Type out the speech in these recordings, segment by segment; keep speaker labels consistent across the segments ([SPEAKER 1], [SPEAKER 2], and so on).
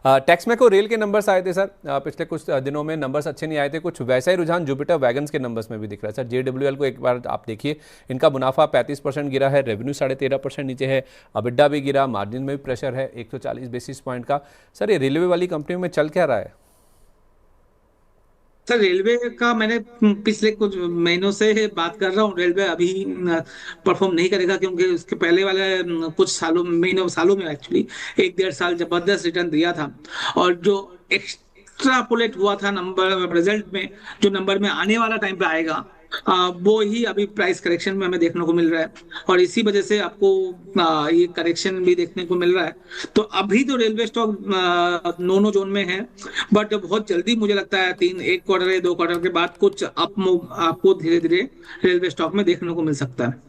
[SPEAKER 1] Texmaco rail के numbers आए थे सर, पिछले कुछ दिनों में नंबर्स अच्छे नहीं आए थे, कुछ वैसा ही रुझान जुपिटर वैगन्स के नंबर्स में भी दिख रहा है सर। JWL को एक बार आप देखिए, इनका मुनाफा 35% गिरा है, रेवेन्यू 13.5% नीचे है, अबिड्डा भी गिरा, मार्जिन में भी प्रेशर है 140 बेसिस पॉइंट का। सर ये रेलवे वाली कंपनी में चल क्या रहा है?
[SPEAKER 2] सर रेलवे का मैंने पिछले कुछ महीनों से बात कर रहा हूँ। रेलवे अभी परफॉर्म नहीं करेगा, क्योंकि उसके पहले वाले कुछ सालों में एक्चुअली 1 1.5 साल जबरदस्त रिटर्न दिया था। और जो एक्स्ट्रापोलेट हुआ था नंबर रिजल्ट में, जो नंबर में आने वाला टाइम पे आएगा, वो ही अभी प्राइस करेक्शन में हमें देखने को मिल रहा है। और इसी वजह से आपको ये करेक्शन भी देखने को मिल रहा है। तो अभी तो railway stock no no zone में है, बट बहुत जल्दी मुझे लगता है 1 क्वार्टर या 2 क्वार्टर के बाद कुछ अप मूव आपको धीरे धीरे रेलवे स्टॉक में देखने को मिल सकता है।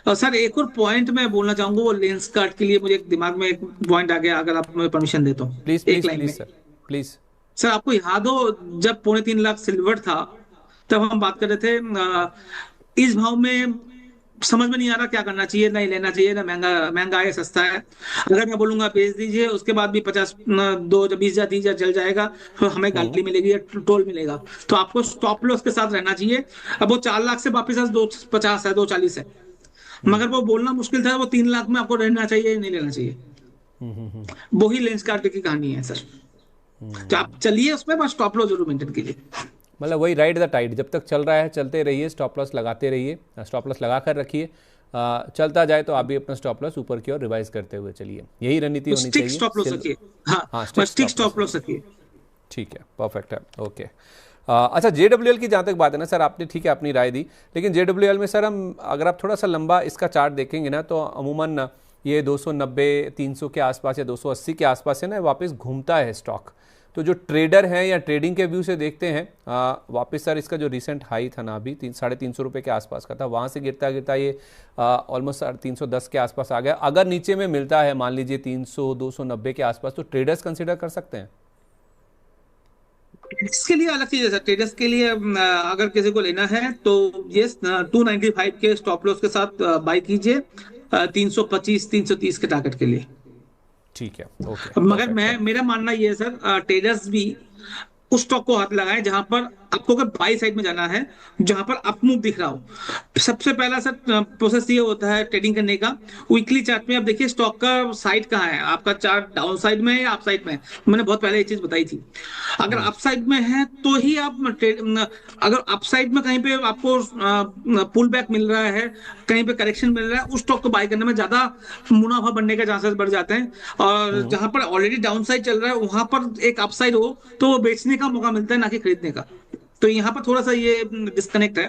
[SPEAKER 2] और सर एक और पॉइंट मैं बोलना चाहूंगा, वो लेंस कार्ड के लिए मुझे एक दिमाग में एक पॉइंट आ गया, अगर आप मुझे परमिशन दे तो
[SPEAKER 1] प्लीज़
[SPEAKER 2] एक
[SPEAKER 1] प्लीज़
[SPEAKER 2] लाइन
[SPEAKER 1] प्लीज़
[SPEAKER 2] में।
[SPEAKER 1] Sir, please.
[SPEAKER 2] सर आपको याद हो, जब 3.25 लाख सिल्वर था, तब हम बात कर रहे थे इस भाव में समझ में नहीं आ रहा क्या करना चाहिए, नहीं लेना चाहिए ना, महंगा महंगा है सस्ता है। अगर मैं बोलूंगा बेच दीजिए, उसके बाद भी 20 20 हजार 20 हजार चल जाएगा, तो हमें
[SPEAKER 1] हम्म।
[SPEAKER 2] गाली मिलेगी या टोल मिलेगा। तो आपको स्टॉप लॉस के साथ रहना चाहिए। अब वो 4 लाख से वापिस आज 250 है, 240 है,
[SPEAKER 1] हम्म।
[SPEAKER 2] मगर वो बोलना मुश्किल था वो 3 लाख में आपको रहना चाहिए या नहीं लेना चाहिए। वही लेंस कार्ड की कहानी है सर। तो आप चलिए उसमें, बस स्टॉप लॉस जरूर मेंटेन कीजिए।
[SPEAKER 1] मतलब वही राइड द टाइड, जब तक चल रहा है चलते रहिए, स्टॉप लॉस लगाते रहिए, स्टॉप लॉस लगा कर रखिए। चलता जाए तो आप भी अपना स्टॉप लॉस ऊपर की ओर रिवाइज करते हुए चलिए, यही रणनीति
[SPEAKER 2] बस
[SPEAKER 1] होनी
[SPEAKER 2] स्टिक
[SPEAKER 1] चाहिए।
[SPEAKER 2] स्टॉप लॉस
[SPEAKER 1] सिल
[SPEAKER 2] रखिए। हाँ,
[SPEAKER 1] हाँ,
[SPEAKER 2] बस
[SPEAKER 1] stick
[SPEAKER 2] stick
[SPEAKER 1] stop loss
[SPEAKER 2] stop loss
[SPEAKER 1] रखिए।
[SPEAKER 2] रखिए।
[SPEAKER 1] ठीक है, परफेक्ट है। ओके। अच्छा, JWL की जहाँ तक बात है ना सर, आपने ठीक है अपनी राय दी, लेकिन JWL में सर हम अगर आप थोड़ा सा लंबा इसका चार्ट देखेंगे ना, तो अमूमन ये 290 300 के आसपास या 280 के आसपास है ना, वापस घूमता है स्टॉक। तो जो ट्रेडर हैं या ट्रेडिंग के व्यू से देखते हैं, वापस सर इसका जो रिसेंट हाई था ना अभी 300-350 रुपये के आसपास का था, वहाँ से गिरता गिरता ये ऑलमोस्ट 310 के आसपास आ गया। अगर नीचे में मिलता है मान लीजिए 300 290 के आसपास, तो ट्रेडर्स कंसिडर कर सकते हैं।
[SPEAKER 2] इसके लिए अलग चीज है सर। ट्रेडर्स के लिए अगर किसी को लेना है तो ये 295 के स्टॉप लॉस के साथ बाई कीजिए, 325 330 के टारगेट के लिए।
[SPEAKER 1] ठीक है, ओके,
[SPEAKER 2] मगर
[SPEAKER 1] परफेक्ट
[SPEAKER 2] मैं
[SPEAKER 1] है।
[SPEAKER 2] मेरा मानना ये है सर, ट्रेडर्स भी उस स्टॉक को हाथ लगाएं जहां पर आपको अगर बाई साइड में जाना है, जहां पर अप मूव दिख रहा हो। सबसे पहला सर प्रोसेस ये होता है ट्रेडिंग करने का। वीकली चार्ट में आप देखिए स्टॉक का साइड कहाँ है, आपका चार्ट डाउन साइड में है या अप साइड में है। मैंने बहुत पहले ये चीज बताई थी। अगर
[SPEAKER 1] हम्म।
[SPEAKER 2] अप साइड में है तो ही आप अगर अप साइड में कहीं पे आपको पुल बैक मिल रहा है, कहीं पे करेक्शन मिल रहा है, उस स्टॉक को बाय करने में ज्यादा मुनाफा बनने के चांसेस बढ़ जाते हैं। और
[SPEAKER 1] हम्म।
[SPEAKER 2] जहां पर ऑलरेडी डाउन साइड चल रहा है, वहां पर एक अपसाइड हो तो वो बेचने का मौका मिलता है, ना कि खरीदने का। तो यहाँ पर थोड़ा सा ये डिस्कनेक्ट है,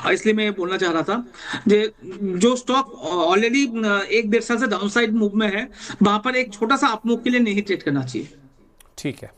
[SPEAKER 2] और इसलिए मैं बोलना चाह रहा था जो स्टॉक ऑलरेडी 1 1.5 साल से डाउन साइड मूव में है, वहां पर एक छोटा सा अप मूव के लिए नहीं ट्रेड करना चाहिए।
[SPEAKER 1] ठीक है।